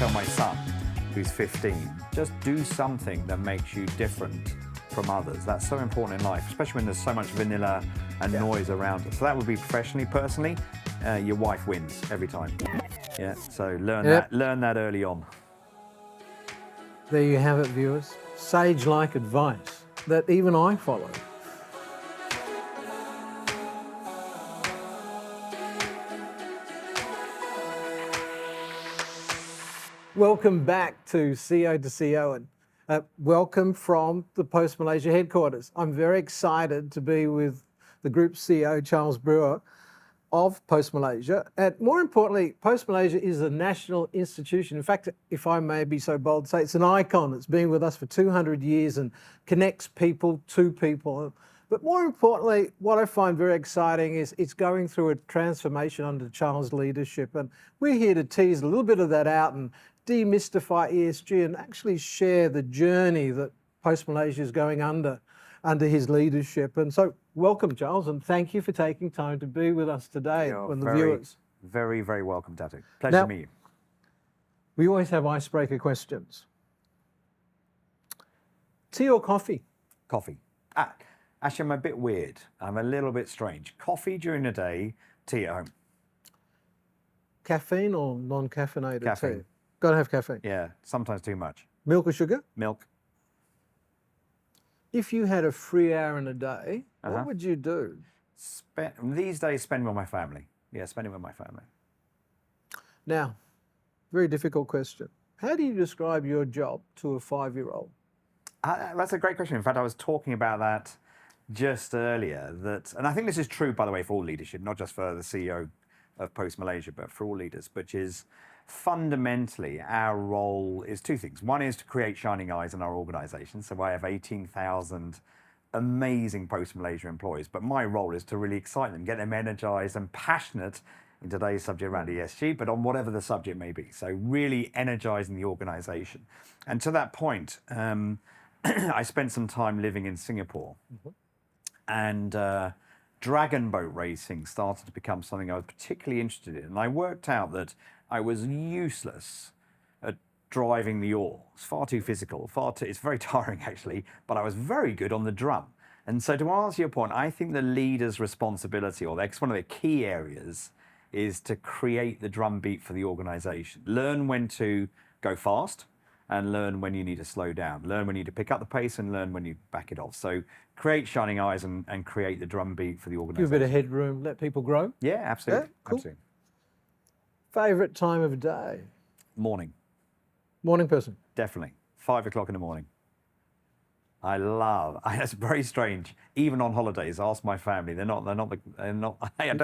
tell my son, who's 15, just do something that makes you different from others. That's so important in life, especially when there's so much vanilla and noise around it. So that would be professionally. Personally, your wife wins every time. Yeah, so learn that early on. There you have it, viewers. Sage-like advice that even I follow. Welcome back to CEO to CEO, and welcome from the POS Malaysia headquarters. I'm very excited to be with the group CEO, Charles Brewer, of POS Malaysia. And more importantly, POS Malaysia is a national institution. In fact, if I may be so bold to say, it's an icon. It's been with us for 200 years and connects people to people. But more importantly, what I find very exciting is it's going through a transformation under Charles' leadership. And we're here to tease a little bit of that out and demystify ESG and actually share the journey that POS Malaysia is going under his leadership. And so welcome, Charles, and thank you for taking time to be with us today and the viewers. Very, very welcome, Tatu. Pleasure to meet you. We always have icebreaker questions. Tea or coffee? Coffee. Actually, I'm a bit weird. I'm a little bit strange. Coffee during the day, tea at home. Caffeine or non-caffeinated Caffeine. tea? Got to have caffeine. Yeah, sometimes too much. Milk or sugar? Milk. If you had a free hour in a day, what would you do? These days, spend with my family. Yeah, spending with my family. Now, very difficult question. How do you describe your job to a 5-year-old? That's a great question. In fact, I was talking about that just earlier. And I think this is true, by the way, for all leadership, not just for the CEO of POS Malaysia, but for all leaders, which is fundamentally our role is two things. One is to create shining eyes in our organization. So I have 18,000 amazing POS Malaysia employees, but my role is to really excite them, get them energized and passionate in today's subject around ESG, but on whatever the subject may be. So really energizing the organization. And to that point, I spent some time living in Singapore, and dragon boat racing started to become something I was particularly interested in. And I worked out that I was useless at driving the oar. It's far too physical, it's very tiring actually, but I was very good on the drum. And so to answer your point, I think the leader's responsibility, or one of the key areas, is to create the drum beat for the organization. Learn when to go fast and learn when you need to slow down. Learn when you need to pick up the pace and learn when you back it off. So create shining eyes and create the drum beat for the organization. Give a bit of headroom, let people grow? Yeah, absolutely. Yeah, cool. Absolutely. Favourite time of day? Morning. Morning person? Definitely. 5 o'clock in the morning. It's very strange. Even on holidays, ask my family. I don't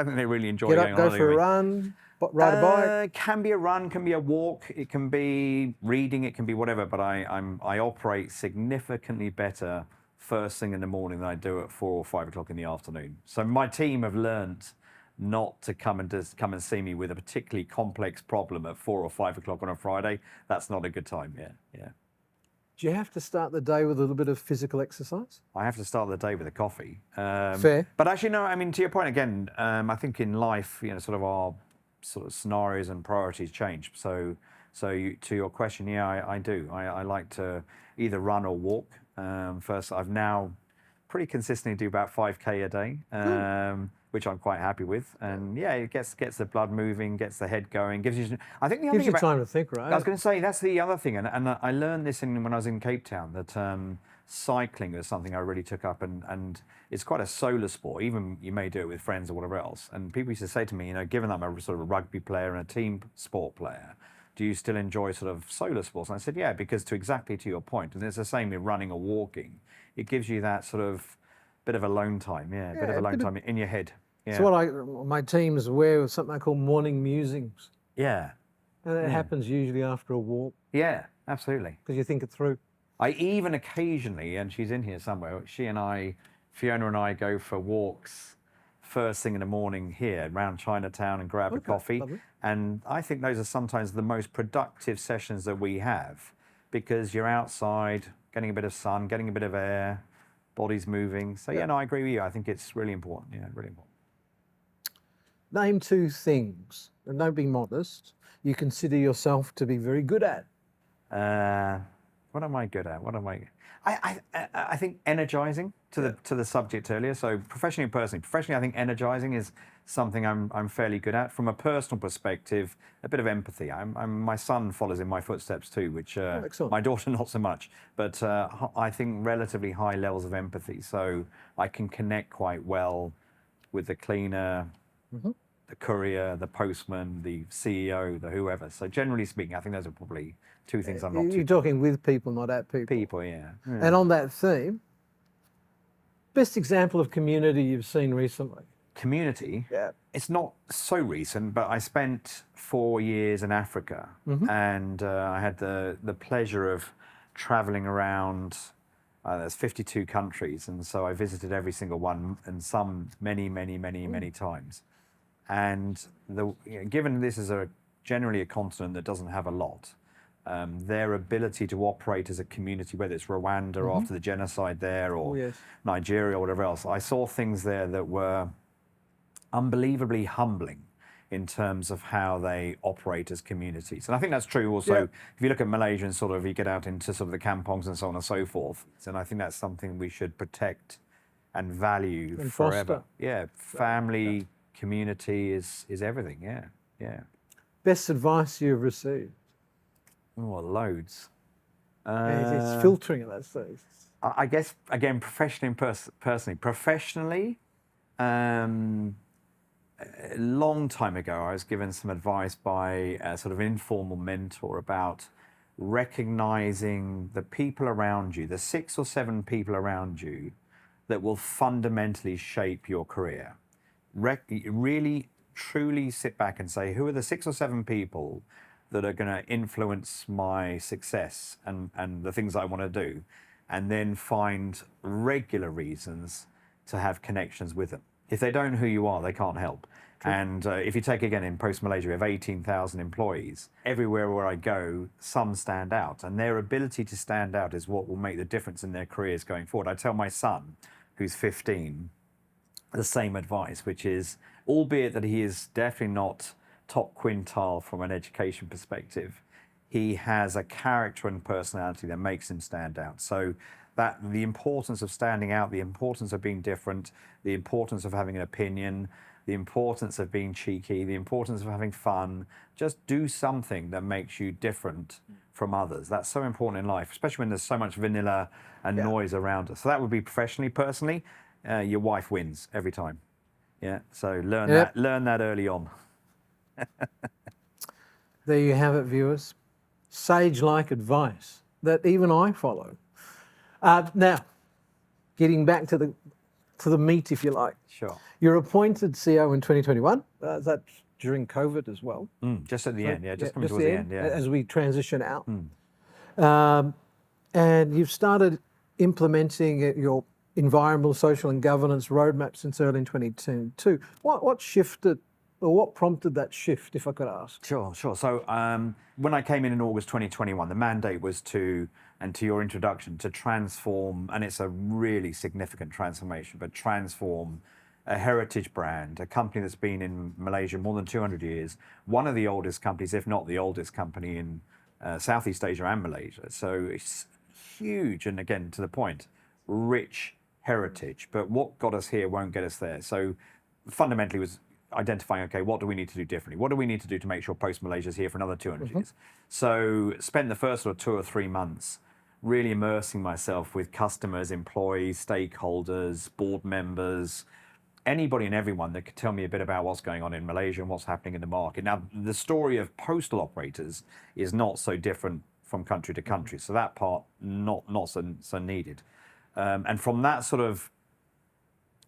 think they really enjoy going on holiday. Go for a run, ride a bike? It can be a run, can be a walk, it can be reading, it can be whatever, but I operate significantly better first thing in the morning than I do at 4 or 5 o'clock in the afternoon. So my team have learnt not to come and see me with a particularly complex problem at 4 or 5 o'clock on a Friday. That's not a good time. Yeah. Do you have to start the day with a little bit of physical exercise? I have to start the day with a coffee. Fair. But actually, no, I mean, to your point again, I think in life, sort of our sort of scenarios and priorities change. So to your question, yeah, I do. I like to either run or walk. First, I've now pretty consistently do about 5K a day, which I'm quite happy with. And yeah, it gets the blood moving, gets the head going, gives you. I think the other thing gives you time to think, right? I was going to say that's the other thing, and I learned this when I was in Cape Town that cycling was something I really took up, and it's quite a solo sport. Even you may do it with friends or whatever else. And people used to say to me, given I'm a sort of a rugby player and a team sport player, do you still enjoy sort of solo sports? And I said, yeah, because exactly to your point, and it's the same with running or walking, it gives you that sort of bit of alone time, bit of alone time in your head. Yeah. So my team's aware of something I call morning musings. Yeah. And it happens usually after a walk. Yeah, absolutely. Because you think it through. I even occasionally, and she's in here somewhere, Fiona and I go for walks first thing in the morning here around Chinatown and grab a coffee. Lovely. And I think those are sometimes the most productive sessions that we have because you're outside, getting a bit of sun, getting a bit of air, body's moving. So yeah, no, I agree with you. I think it's really important. Yeah, really important. Name 2 things, and don't be modest, you consider yourself to be very good at? What am I good at? What am I think energizing to the subject earlier. So professionally and personally. Professionally, I think energizing is something I'm fairly good at. From a personal perspective, a bit of empathy. My son follows in my footsteps too, which Excellent. my daughter not so much. But I think relatively high levels of empathy. So I can connect quite well with the cleaner, the courier, the postman, the CEO, the whoever. So generally speaking, I think those are probably two things I'm not You're too talking with people, not at people. people. Yeah. And on that theme, best example of community you've seen recently? Community. Yeah. It's not so recent, but I spent 4 years in Africa, and I had the pleasure of traveling around. There's 52 countries, and so I visited every single one, and some many times. And given this is generally a continent that doesn't have a lot, their ability to operate as a community, whether it's Rwanda after the genocide there, or Nigeria or whatever else, I saw things there that were unbelievably humbling in terms of how they operate as communities. And I think that's true also if you look at Malaysia and sort of you get out into sort of the kampongs and so on and so forth. And I think that's something we should protect and value And forever. foster. Yeah, family, community is everything. Yeah. Best advice you've received? Oh, loads. It's filtering at that stage. I guess again, professionally and personally. Professionally, a long time ago, I was given some advice by a sort of informal mentor about recognizing the people around you, the 6 or 7 people around you that will fundamentally shape your career. Really, truly sit back and say, who are the 6 or 7 people that are going to influence my success and the things I want to do? And then find regular reasons to have connections with them. If they don't know who you are, they can't help. True. And if you take again in POS Malaysia, we have 18,000 employees. Everywhere where I go, some stand out, and their ability to stand out is what will make the difference in their careers going forward. I tell my son, who's 15, the same advice, which is, albeit that he is definitely not top quintile from an education perspective, he has a character and personality that makes him stand out. So that the importance of standing out, the importance of being different, the importance of having an opinion, the importance of being cheeky, the importance of having fun, just do something that makes you different from others. That's so important in life, especially when there's so much vanilla and noise around us. So that would be professionally. Personally, your wife wins every time. Yeah, so learn that early on. There you have it, viewers. Sage-like advice that even I follow. Now, getting back to the meat, if you like. Sure. You're appointed CEO in 2021. That's during COVID as well. Just at the end, just coming towards the end, as we transition out. And you've started implementing your environmental, social and governance roadmap since early in 2022. What shifted, or what prompted that shift, if I could ask? Sure. So when I came in August 2021, the mandate was to your introduction, to transform, and it's a really significant transformation, but transform a heritage brand, a company that's been in Malaysia more than 200 years, one of the oldest companies, if not the oldest company in Southeast Asia and Malaysia. So it's huge, and again, to the point, rich heritage. But what got us here won't get us there. So fundamentally was identifying, okay, what do we need to do differently? What do we need to do to make sure POS Malaysia is here for another 200 years? So spent the first sort of 2 or 3 months really immersing myself with customers, employees, stakeholders, board members, anybody and everyone that could tell me a bit about what's going on in Malaysia and what's happening in the market. Now, the story of postal operators is not so different from country to country, so that part not so needed. And from that sort of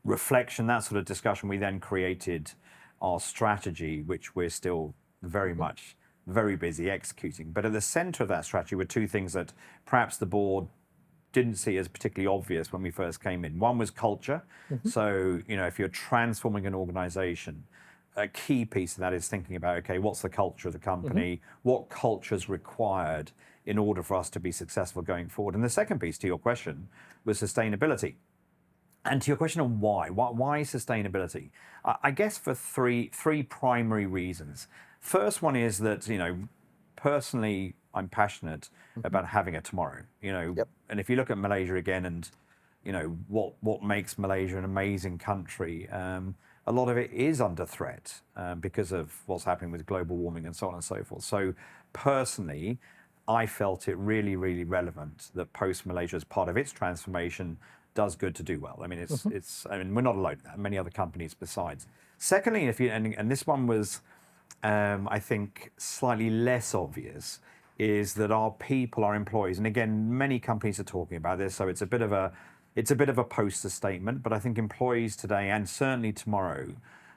reflection, that sort of discussion, we then created our strategy, which we're still very busy executing. But at the center of that strategy were 2 things that perhaps the board didn't see as particularly obvious when we first came in. One was culture. So, if you're transforming an organization, a key piece of that is thinking about, okay, what's the culture of the company? What culture is required in order for us to be successful going forward? And the second piece to your question was sustainability. And to your question on why sustainability? I guess for three primary reasons. First one is that, personally, I'm passionate about having a tomorrow, Yep. and if you look at Malaysia again and, what makes Malaysia an amazing country, a lot of it is under threat because of what's happening with global warming and so on and so forth. So personally, I felt it really, really relevant that Post Malaysia, as part of its transformation, does good to do well. I mean, we're not alone in that. Many other companies besides. Secondly, and this one was, I think, slightly less obvious, is that our people, our employees, and again, many companies are talking about this, so it's a bit of a poster statement, but I think employees today and certainly tomorrow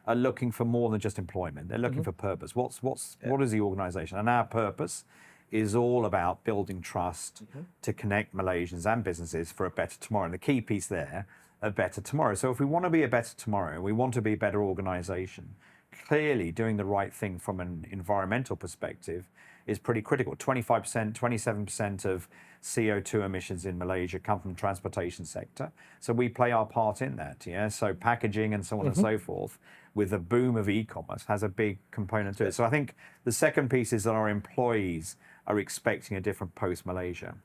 are looking for more than just employment. They're looking for purpose. What is the organization? And our purpose is all about building trust to connect Malaysians and businesses for a better tomorrow. And the key piece there, a better tomorrow. So if we want to be a better tomorrow, we want to be a better organization, clearly doing the right thing from an environmental perspective is pretty critical. 25%, 27% of CO2 emissions in Malaysia come from the transportation sector. So we play our part in that, yeah? So packaging and so on and so forth, with the boom of e-commerce, has a big component to it. So I think the second piece is that our employees are expecting a different post-Malaysia.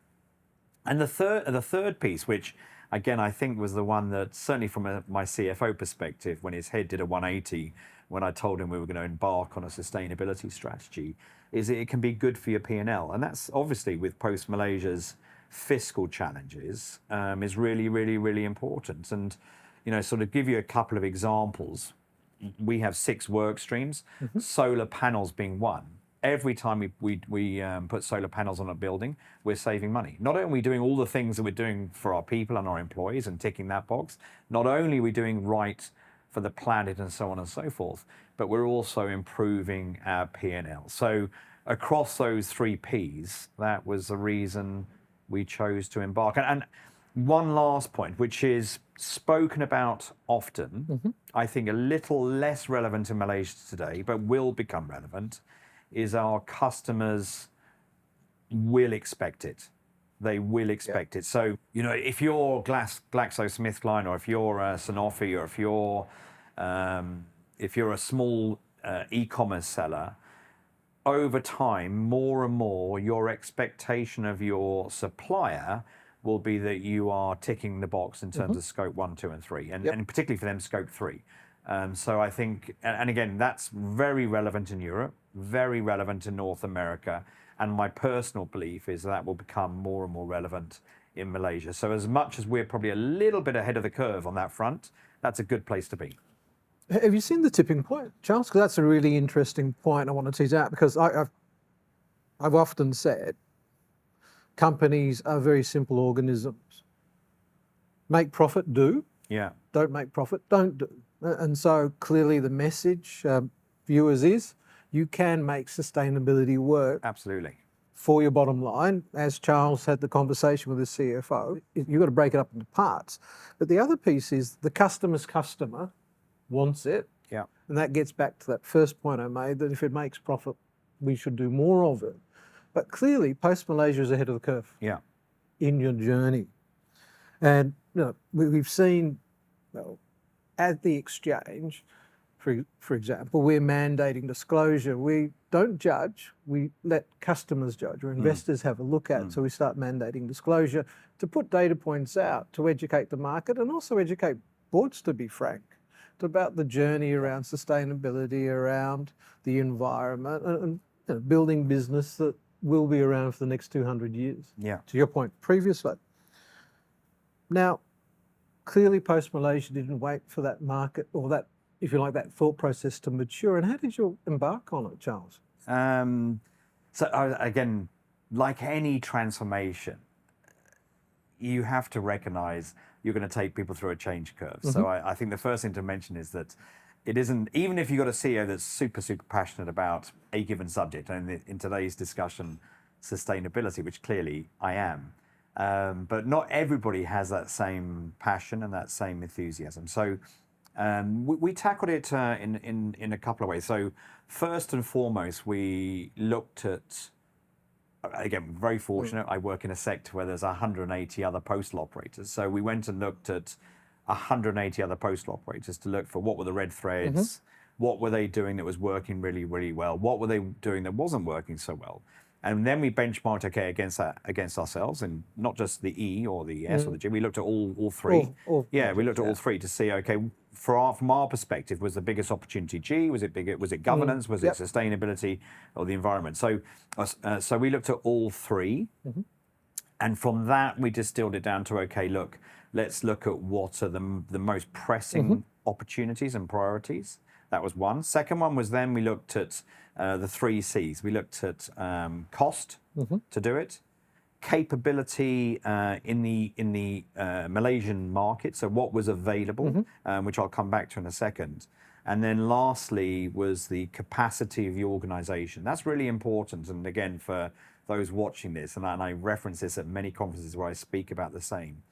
And the third piece, which again, I think was the one that certainly from my CFO perspective, when his head did a 180, when I told him we were going to embark on a sustainability strategy, is it can be good for your P&L. And that's obviously with Post Malaysia's fiscal challenges is really, really, really important. And, sort of give you a couple of examples. We have 6 work streams, solar panels being one. Every time we put solar panels on a building, we're saving money. Not only are we doing all the things that we're doing for our people and our employees and ticking that box, not only are we doing right for the planet and so on and so forth, but we're also improving our P&L. So across those 3 Ps, that was the reason we chose to embark. And one last point, which is spoken about often, I think a little less relevant in Malaysia today, but will become relevant, is our customers will expect it. They will expect it. So, if you're GlaxoSmithKline, or if you're Sanofi, or if you're a small e-commerce seller, over time, more and more, your expectation of your supplier will be that you are ticking the box in terms of scope 1, 2, and 3, and particularly for them, scope 3. So I think, and again, that's very relevant in Europe, very relevant in North America, and my personal belief is that will become more and more relevant in Malaysia. So as much as we're probably a little bit ahead of the curve on that front, that's a good place to be. Have you seen the tipping point, Charles? Because that's a really interesting point I want to tease out, because I've often said companies are very simple organisms. Make profit, do. Yeah. Don't make profit, don't do. And so clearly the message, viewers, is you can make sustainability work. Absolutely. For your bottom line. As Charles had the conversation with his CFO, you've got to break it up into parts. But the other piece is the customer's customer wants it. Yeah. And that gets back to that first point I made, that if it makes profit, we should do more of it. But clearly, Post Malaysia is ahead of the curve. Yeah. In your journey. And we've seen, at the exchange, for example, we're mandating disclosure. We don't judge, we let customers judge, or investors have a look at it. So we start mandating disclosure to put data points out, to educate the market, and also educate boards, to be frank, about the journey around sustainability, around the environment, and building business that will be around for the next 200 years. Yeah. To your point previously. Now, clearly Post Malaysia didn't wait for that market, or that, if you like, that thought process to mature. And how did you embark on it, Charles? Again, like any transformation, you have to recognize you're going to take people through a change curve. So I think the first thing to mention is that it isn't, even if you've got a CEO that's super, super passionate about a given subject, and in today's discussion, sustainability, which clearly I am, but not everybody has that same passion and that same enthusiasm. So we tackled it in a couple of ways. So first and foremost, we looked at, again, very fortunate, I work in a sector where there's 180 other postal operators. So we went and looked at 180 other postal operators to look for what were the red threads, What were they doing that was working really, really well? What were they doing that wasn't working so well? And then we benchmarked, okay, against ourselves, and not just the E or the S or the G. We looked at all three. Yeah, we looked at all three to see, okay, from our perspective, was the biggest opportunity G? Was it bigger? Was it governance? Was it sustainability, or the environment? So we looked at all three, and from that we distilled it down to, okay, look, let's look at what are the most pressing opportunities and priorities. That was one. Second one was then we looked at the three C's. We looked at cost to do it, capability in the Malaysian market, so what was available, which I'll come back to in a second. And then lastly was the capacity of the organization. That's really important. And again, for those watching this, and I reference this at many conferences where I speak about the same,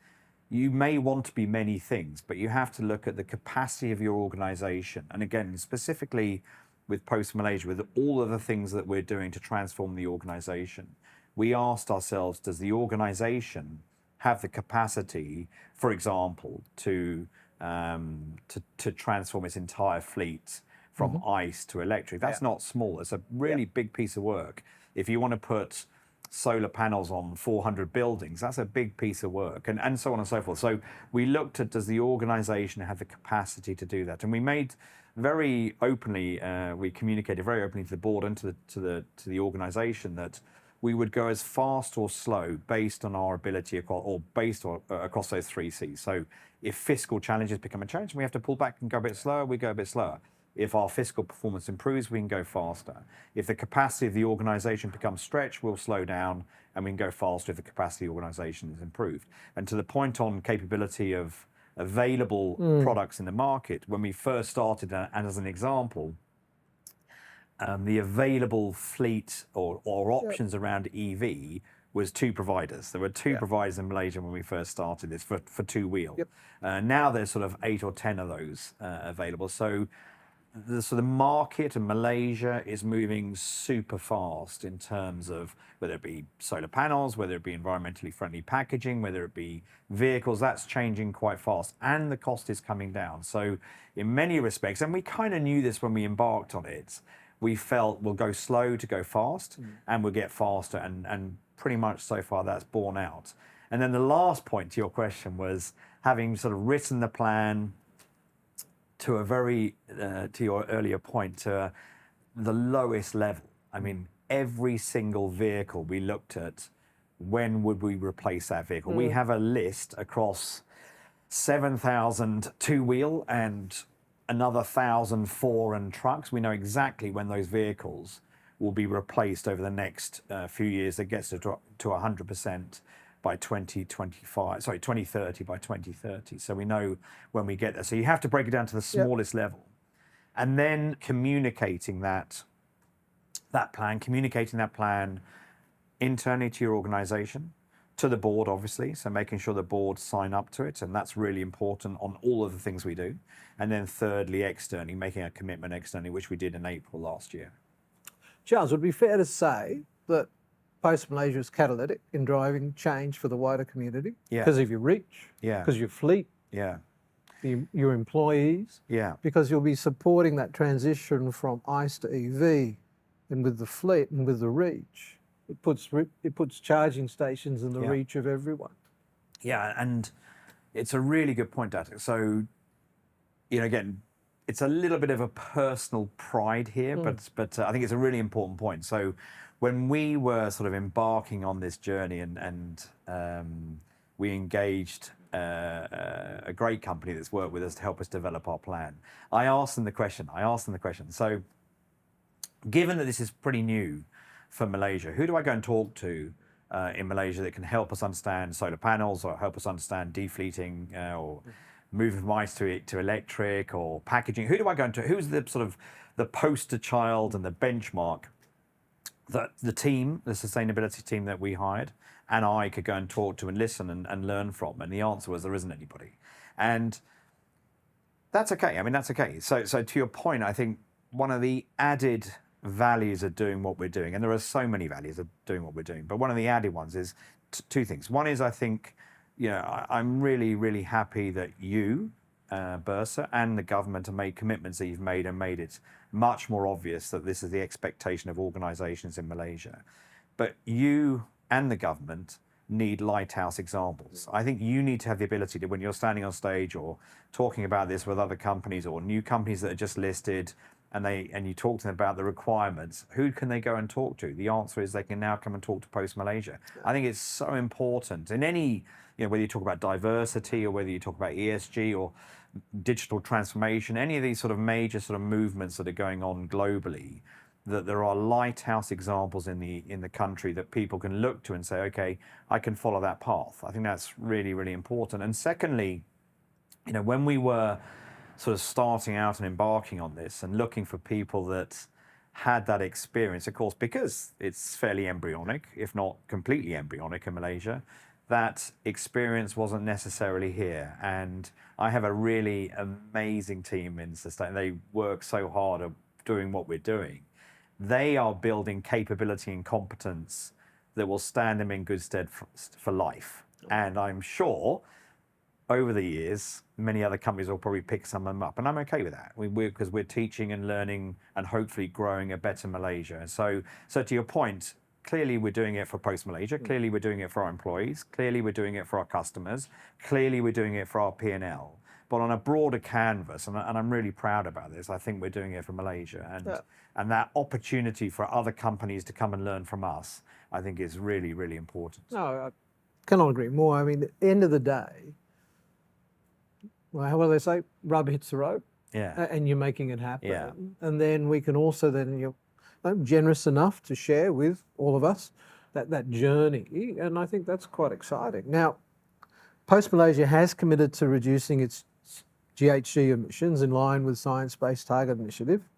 you may want to be many things, but you have to look at the capacity of your organization. And again, specifically with POS Malaysia, with all of the things that we're doing to transform the organization, we asked ourselves, does the organization have the capacity, for example, to transform its entire fleet from ICE to electric? That's not small. It's a really big piece of work. If you want to put solar panels on 400 buildings, that's a big piece of work, and so on and so forth. So we looked at, does the organization have the capacity to do that? And we made very openly, we communicated very openly to the board and to the organization that we would go as fast or slow based on our ability across those three C's. So if fiscal challenges become a challenge and we have to pull back and go a bit slower, we go a bit slower. If our fiscal performance improves, we can go faster. If the capacity of the organization becomes stretched, we'll slow down and we can go faster if the capacity of the organization is improved. And to the point on capability of available products in the market, when we first started, and as an example, the available fleet or options around EV was two providers. There were two providers in Malaysia when we first started this for two-wheel. Now there's sort of 8 or 10 of those available. So the market in Malaysia is moving super fast in terms of whether it be solar panels, whether it be environmentally friendly packaging, whether it be vehicles. That's changing quite fast, and the cost is coming down. So in many respects, and we kind of knew this when we embarked on it, we felt we'll go slow to go fast, and we'll get faster, and pretty much so far that's borne out. And then the last point to your question was, having sort of written the plan to a very, to your earlier point, to the lowest level. I mean, every single vehicle we looked at, when would we replace that vehicle? We have a list across 7,000 two-wheel and another 1,000 four and trucks. We know exactly when those vehicles will be replaced over the next few years. That gets to 100% by 2030, by 2030. So we know when we get there. So you have to break it down to the smallest level. And then communicating that plan internally to your organization, to the board, obviously. So making sure the board sign up to it. And that's really important on all of the things we do. And then thirdly, externally, making a commitment externally, which we did in April last year. Charles, would it be fair to say that POS Malaysia is catalytic in driving change for the wider community? Because of your reach, because of your fleet, your employees, because you'll be supporting that transition from ICE to EV, and with the fleet and with the reach, it puts charging stations in the reach of everyone. Yeah, and it's a really good point, Datuk. So, again, it's a little bit of a personal pride here, but I think it's a really important point. So when we were sort of embarking on this journey and we engaged a great company that's worked with us to help us develop our plan, I asked them the question. So given that this is pretty new for Malaysia, who do I go and talk to in Malaysia that can help us understand solar panels or help us understand defleeting or moving from ICE to electric or packaging? Who do I go into? Who's the sort of the poster child and the benchmark that the team, the sustainability team that we hired, and I could go and talk to and listen and learn from? And the answer was, there isn't anybody. And that's okay. I mean, that's okay. So to your point, I think one of the added values of doing what we're doing, and there are so many values of doing what we're doing, but one of the added ones is two things. One is, I think, I'm really, really happy that you Bursa and the government have made commitments that you've made and made it much more obvious that this is the expectation of organisations in Malaysia. But you and the government need lighthouse examples. I think you need to have the ability to, when you're standing on stage or talking about this with other companies or new companies that are just listed, and you talk to them about the requirements, who can they go and talk to? The answer is they can now come and talk to POS Malaysia. I think it's so important in any, whether you talk about diversity or whether you talk about ESG or digital transformation, any of these sort of major sort of movements that are going on globally, that there are lighthouse examples in the country that people can look to and say, okay, I can follow that path. I think that's really, really important. And secondly, when we were sort of starting out and embarking on this and looking for people that had that experience, of course, because it's fairly embryonic, if not completely embryonic in Malaysia, that experience wasn't necessarily here. And I have a really amazing team in Sustain. They work so hard at doing what we're doing. They are building capability and competence that will stand them in good stead for life. And I'm sure over the years, many other companies will probably pick some of them up. And I'm okay with that because we're teaching and learning and hopefully growing a better Malaysia. And so to your point, clearly we're doing it for POS Malaysia. Clearly we're doing it for our employees. Clearly we're doing it for our customers. Clearly we're doing it for our P&L. But on a broader canvas, and I'm really proud about this, I think we're doing it for Malaysia. And that opportunity for other companies to come and learn from us, I think is really, really important. No, I cannot agree more. I mean, at the end of the day, well, how will they say? Rubber hits the road. Yeah. And you're making it happen. Yeah. And then we can also you're generous enough to share with all of us that journey. And I think that's quite exciting. Now, POS Malaysia has committed to reducing its GHG emissions in line with Science-Based Target Initiative.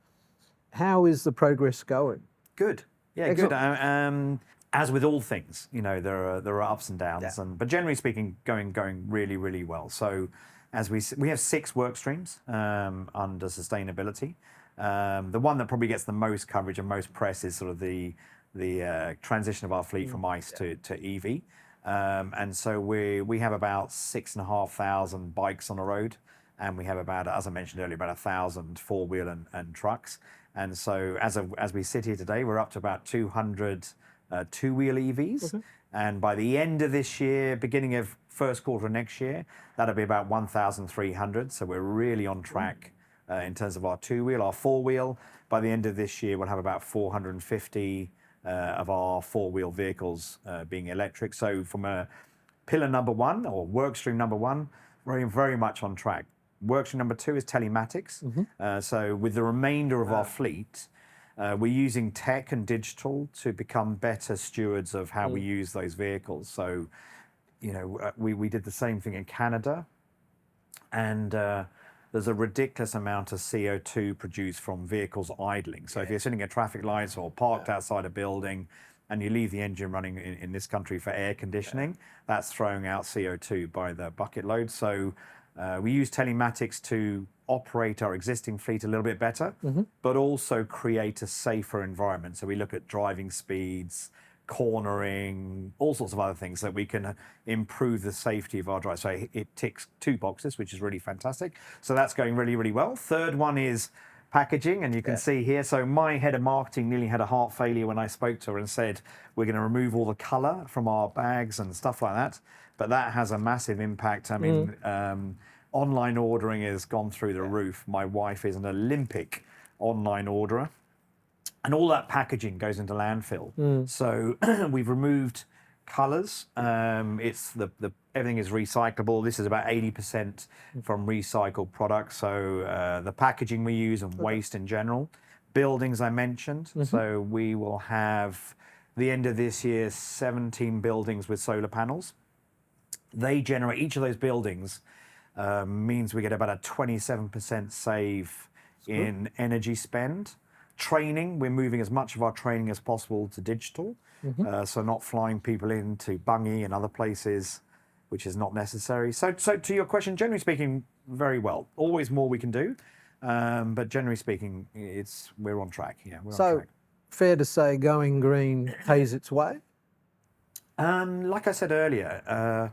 How is the progress going? Good. Yeah, excellent. Good. As with all things, there are ups and downs, but generally speaking, going really, really well. So, as we have 6 work streams under sustainability. The one that probably gets the most coverage and most press is sort of the transition of our fleet from ICE to EV. And so we have about 6,500 bikes on the road, and we have about, as I mentioned earlier, about 1,000 four-wheel and trucks. And so as we sit here today, we're up to about 200 two-wheel EVs. And by the end of this year, beginning of first quarter next year, that'll be about 1,300. So we're really on track in terms of our two-wheel. Our four-wheel, by the end of this year, we'll have about 450 of our four-wheel vehicles being electric. So from a pillar number 1 or work stream number 1, we're very much on track. Work stream number 2 is telematics. So with the remainder of our fleet, we're using tech and digital to become better stewards of how we use those vehicles. So, we did the same thing in Canada, and there's a ridiculous amount of CO2 produced from vehicles idling. So if you're sitting at traffic lights or parked outside a building and you leave the engine running in this country for air conditioning, that's throwing out CO2 by the bucket load. So we use telematics to operate our existing fleet a little bit better, but also create a safer environment. So we look at driving speeds, cornering, all sorts of other things that we can improve the safety of our drive. So it ticks 2 boxes, which is really fantastic. So that's going really, really well. Third one is packaging, and you can see here. So my head of marketing nearly had a heart failure when I spoke to her and said, we're going to remove all the colour from our bags and stuff like that. But that has a massive impact. I mean, online ordering has gone through the roof. My wife is an Olympic online orderer. And all that packaging goes into landfill. So we've removed colours. It's everything is recyclable. This is about 80% from recycled products. So the packaging we use and waste in general. Buildings I mentioned. So we will have, the end of this year, 17 buildings with solar panels. They generate, each of those buildings means we get about a 27% save in energy spend. Training, we're moving as much of our training as possible to digital. So not flying people into Bungie and other places, which is not necessary. So to your question, generally speaking, very well. Always more we can do. But generally speaking, we're on track. Yeah, we're on track. Fair to say going green pays its way? Like I said earlier,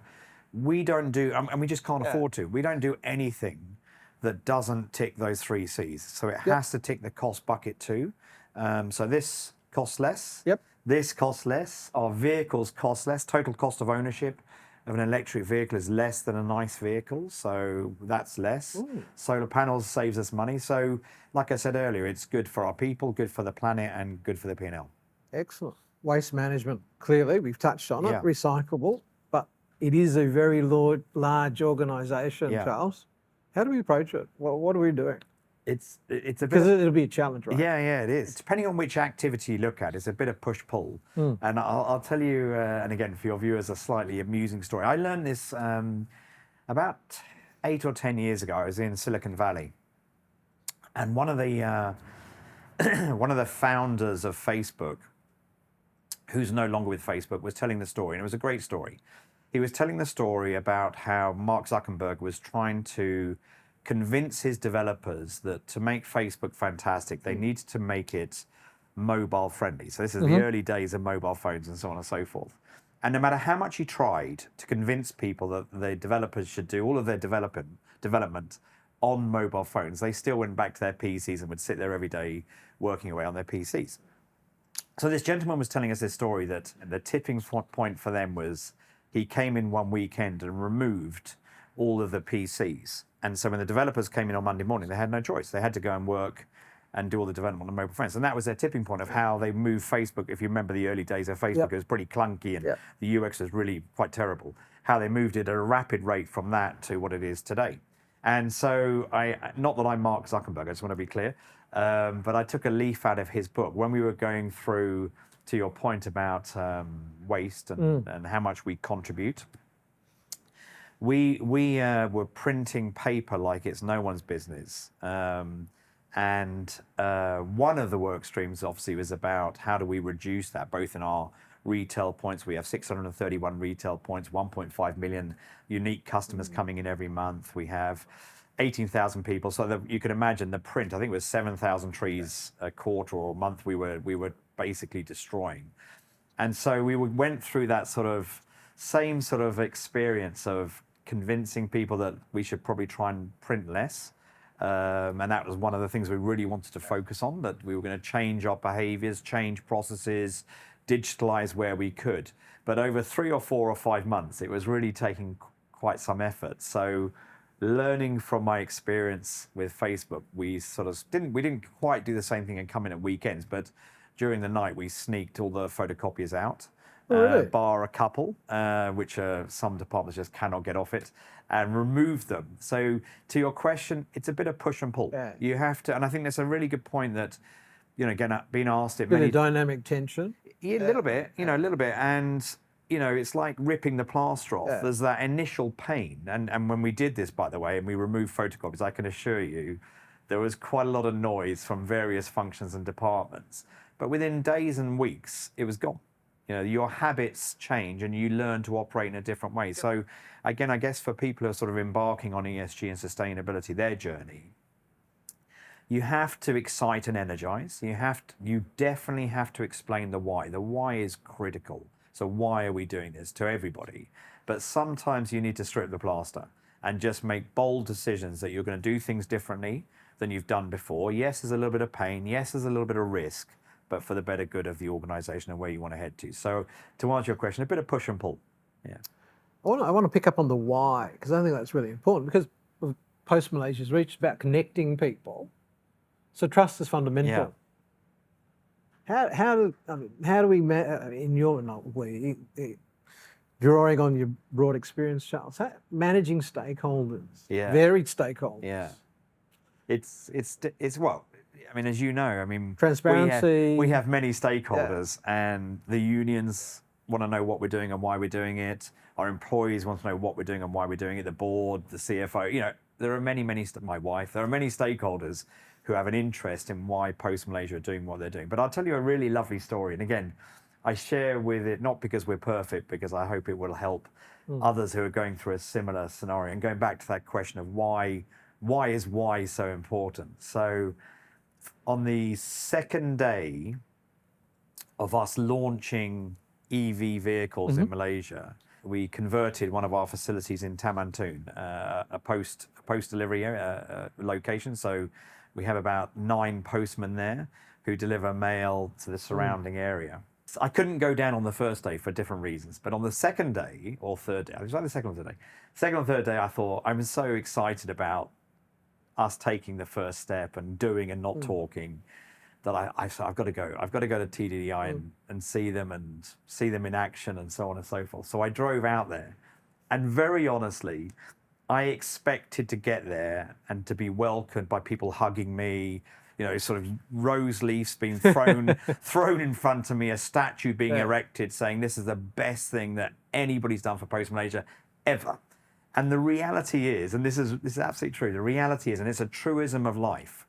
we don't do, and we just can't afford to. We don't do anything that doesn't tick those 3 C's. So it has to tick the cost bucket too. So this costs less. Yep. This costs less. Our vehicles cost less. Total cost of ownership of an electric vehicle is less than an ICE vehicle, so that's less. Ooh. Solar panels saves us money. So, like I said earlier, it's good for our people, good for the planet, and good for the P&L. Excellent. Waste management, clearly, we've touched on it, Yeah. recyclable, but it is a very large organisation, Yeah. Charles. How do we approach it? What are we doing? It's a bit. Because it'll be a challenge, right? Yeah, it is. Depending on which activity you look at, it's a bit of push-pull. And I'll tell you, and again, for your viewers, a slightly amusing story. I learned this about 8 or 10 years ago. I was in Silicon Valley, and one of the one of the founders of Facebook, who's no longer with Facebook, was telling the story, and it was a great story. He was telling the story about how Mark Zuckerberg was trying to convince his developers that to make Facebook fantastic, they needed to make it mobile friendly. So this is the early days of mobile phones and so on and so forth. And no matter how much he tried to convince people that the developers should do all of their development on mobile phones, they still went back to their PCs and would sit there every day working away on their PCs. So this gentleman was telling us this story that the tipping point for them was he came in one weekend and removed all of the PCs. And so when the developers came in on Monday morning, they had no choice. They had to go and work and do all the development on mobile phones. And that was their tipping point of how they moved Facebook. If you remember the early days of Facebook, it was pretty clunky and the UX was really quite terrible. How they moved it at a rapid rate from that to what it is today. And so, not that I'm Mark Zuckerberg, I just want to be clear, but I took a leaf out of his book when we were going through, to your point about waste and how much we contribute. We were printing paper like it's no one's business. And one of the work streams obviously was about how do we reduce that, both in our retail points. We have 631 retail points, 1.5 million unique customers coming in every month. We have 18,000 people. So that you can imagine the print, I think it was 7,000 trees a quarter or a month we were basically destroying. And so we went through that same sort of experience of convincing people that we should probably try and print less. And that was one of the things we really wanted to focus on, that we were going to change our behaviors, change processes, digitalize where we could. But over 3 or 4 or 5 months, it was really taking quite some effort. So learning from my experience with Facebook, we didn't quite do the same thing and come in at weekends, but during the night we sneaked all the photocopiers out. Really? Bar a couple, which some departments just cannot get off it, and remove them. So to your question, it's a bit of push and pull. Yeah. You have to, and I think that's a really good point that, again, being asked it Bit many of dynamic tension. a little bit, a little bit. And, it's like ripping the plaster off. Yeah. There's that initial pain. And when we did this, by the way, and we removed photocopies, I can assure you, there was quite a lot of noise from various functions and departments. But within days and weeks, it was gone. Your habits change and you learn to operate in a different way. So again, I guess for people who are sort of embarking on ESG and sustainability, their journey, you have to excite and energize. You definitely have to explain the why. The why is critical. So why are we doing this to everybody? But sometimes you need to strip the plaster and just make bold decisions that you're going to do things differently than you've done before. Yes, there's a little bit of pain. Yes, there's a little bit of risk, but for the better good of the organization and where you want to head to. So to answer your question, a bit of push and pull. Yeah. I want to pick up on the why, because I think that's really important, because POS Malaysia's reached about connecting people. So trust is fundamental. Yeah. How do we, in your, drawing on your broad experience, Charles, managing stakeholders, varied stakeholders. Yeah. It's well, as you know, transparency. We have many stakeholders, and the unions want to know what we're doing and why we're doing it. Our employees want to know what we're doing and why we're doing it. The board, the CFO, there are many, my wife, there are many stakeholders who have an interest in why POS Malaysia are doing what they're doing. But I'll tell you a really lovely story. And again, I share with it, not because we're perfect, because I hope it will help others who are going through a similar scenario. And going back to that question of why is why so important? So on the second day of us launching EV vehicles in Malaysia, we converted one of our facilities in Tamantoon, a post delivery location. So we have about 9 postmen there who deliver mail to the surrounding area. So I couldn't go down on the first day for different reasons, but on the second day or third day, it was like the second or third day. Second or third day, I thought I was so excited about us taking the first step and doing and not talking, that I said, I've got to go. I've got to go to TDDI and see them in action and so on and so forth. So I drove out there, and very honestly, I expected to get there and to be welcomed by people hugging me, you know, sort of rose leaves being thrown in front of me, a statue being erected saying this is the best thing that anybody's done for Post Malaysia ever. And the reality is, and this is absolutely true, the reality is, and it's a truism of life,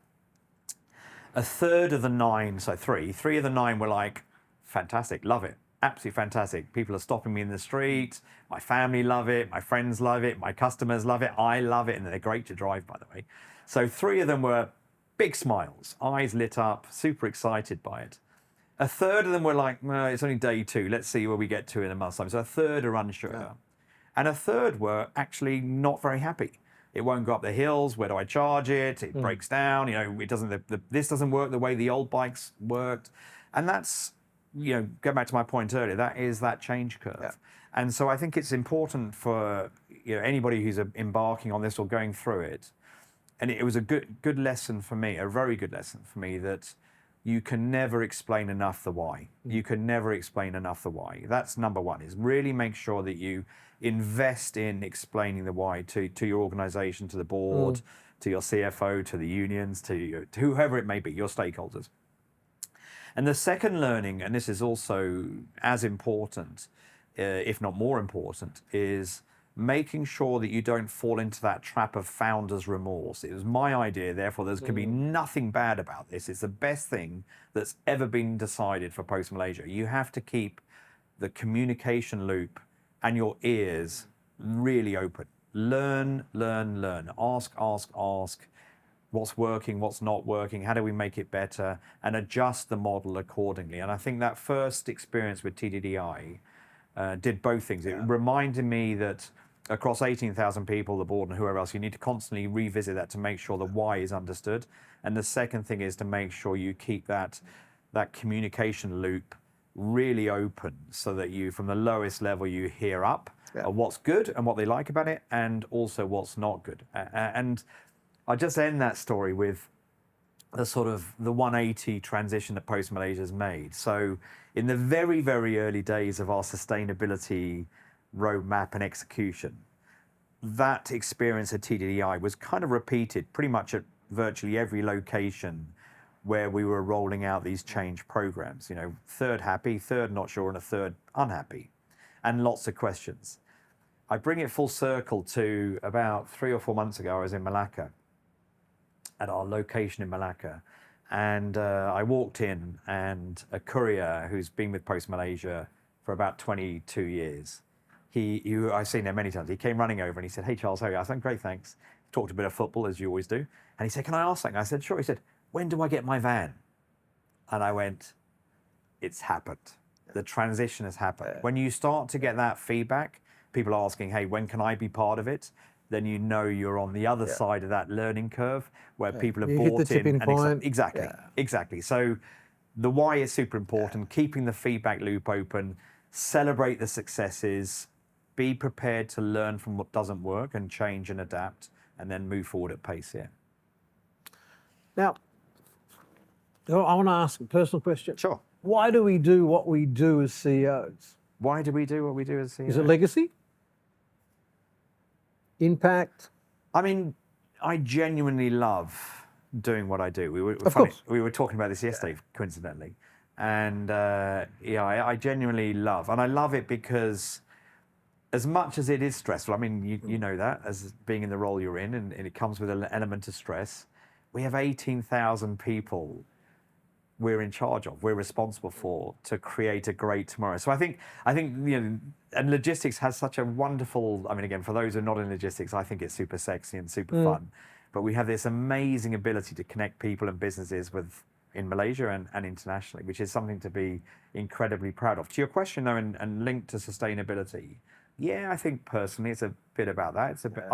a third of the 9, so three of the 9 were like, fantastic, love it, absolutely fantastic. People are stopping me in the street, my family love it, my friends love it, my customers love it, I love it, and they're great to drive, by the way. So 3 of them were big smiles, eyes lit up, super excited by it. A third of them were like, well, it's only day 2, let's see where we get to in a month's time. So a third are unsure. Yeah. And a third were actually not very happy. It won't go up the hills. Where do I charge it? It breaks down. You know, it doesn't. This doesn't work the way the old bikes worked. And that's, you know, go back to my point earlier. That is that change curve. Yeah. And so I think it's important for, you know, anybody who's embarking on this or going through it. And it was a good lesson for me, a very good lesson for me, that you can never explain enough the why. You can never explain enough the why. That's number one, is really make sure that you invest in explaining the why to your organization, to the board, to your CFO, to the unions, to whoever it may be, your stakeholders. And the second learning, and this is also as important, if not more important, is making sure that you don't fall into that trap of founder's remorse. It was my idea, therefore there's going to be nothing bad about this. It's the best thing that's ever been decided for Post Malaysia. You have to keep the communication loop and your ears really open. Learn, learn, learn. Ask, ask, ask. What's working, what's not working, how do we make it better, and adjust the model accordingly. And I think that first experience with TDDI did both things. It reminded me that across 18,000 people, the board and whoever else, you need to constantly revisit that to make sure the why is understood. And the second thing is to make sure you keep that communication loop really open, so that you, from the lowest level, you hear up what's good and what they like about it, and also what's not good. And I'll just end that story with the sort of the 180 transition that Post Malaysia has made. So in the very, very early days of our sustainability roadmap and execution, that experience at TDDI was kind of repeated pretty much at virtually every location where we were rolling out these change programs. You know, third happy, third not sure, and a third unhappy, and lots of questions. I bring it full circle to about 3 or 4 months ago. I was in Malacca, at our location in Malacca, and I walked in, and a courier who's been with Post Malaysia for about 22 years, I've seen him many times, he came running over and he said, "Hey Charles, how are you?" I said, "Great, thanks." Talked a bit of football, as you always do, and he said, "Can I ask something?" I said, "Sure." He said, "When do I get my van?" And I went, "It's happened. The transition has happened." When you start to get that feedback, people asking, "Hey, when can I be part of it?" then you know you're on the other side of that learning curve, where people have bought hit the tipping in. point. Exactly. So the why is super important. Keeping the feedback loop open, celebrate the successes, be prepared to learn from what doesn't work and change and adapt, and then move forward at pace here. Now, I want to ask a personal question. Sure. Why do we do what we do as CEOs? Why do we do what we do as CEOs? Is it legacy? Impact? I mean, I genuinely love doing what I do. We were talking about this yesterday, coincidentally. And I genuinely love, and I love it because as much as it is stressful, I mean, you know that, as being in the role you're in, and it comes with an element of stress. We have 18,000 people we're in charge of, we're responsible for, to create a great tomorrow. So I think you know, and logistics has such a wonderful, I mean, again, for those who are not in logistics, I think it's super sexy and super fun. But we have this amazing ability to connect people and businesses in Malaysia and internationally, which is something to be incredibly proud of. To your question though, and linked to sustainability, Yeah, I think personally it's a bit about that. It's a bit.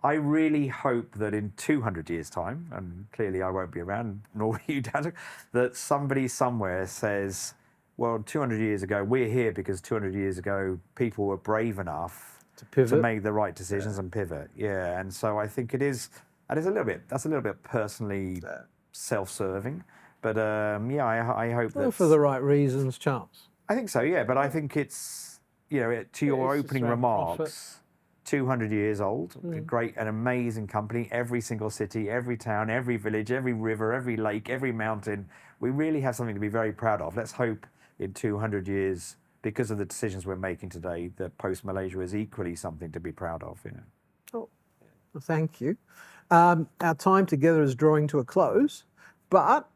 I really hope that in 200 years' time, and clearly I won't be around, nor will you, Dad, that somebody somewhere says, well, 200 years ago, we're here because 200 years ago people were brave enough To pivot. to make the right decisions and pivot. Yeah, and so I think that's a little bit personally self-serving, but I hope Well, that for the right reasons, Charles. I think so, yeah, but I think it's, to your it's just opening around remarks, profit. 200 years old, an amazing company, every single city, every town, every village, every river, every lake, every mountain. We really have something to be very proud of. Let's hope in 200 years, because of the decisions we're making today, that POS Malaysia is equally something to be proud of. Oh, well, thank you. Our time together is drawing to a close, but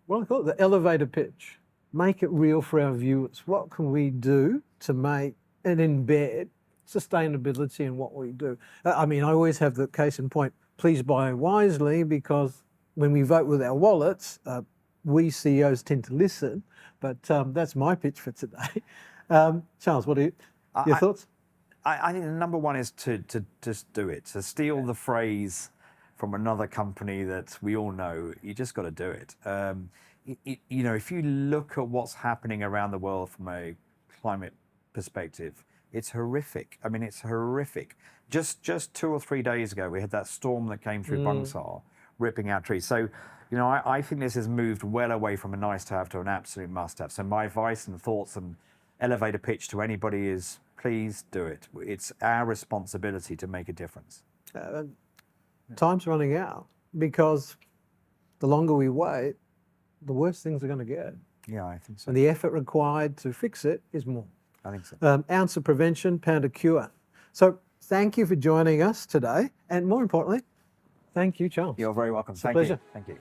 what I call it, the elevator pitch. Make it real for our viewers. What can we do to make and embed sustainability in what we do? I mean, I always have the case in point, please buy wisely, because when we vote with our wallets, we CEOs tend to listen, but that's my pitch for today. Charles, what are your thoughts? I think the number one is to just do it. To steal the phrase from another company that we all know, you just got to do it. If you look at what's happening around the world from a climate perspective, it's horrific. I mean, it's horrific. Just 2 or 3 days ago, we had that storm that came through Bursa, ripping out trees. So, I think this has moved well away from a nice to have to an absolute must have. So my advice and thoughts and elevator pitch to anybody is, please do it. It's our responsibility to make a difference. Time's running out, because the longer we wait, the worse things are going to get. Yeah, I think so. And the effort required to fix it is more. I think so. Ounce of prevention, pound of cure. So thank you for joining us today. And more importantly, thank you, Charles. You're very welcome. It's a pleasure. Thank you.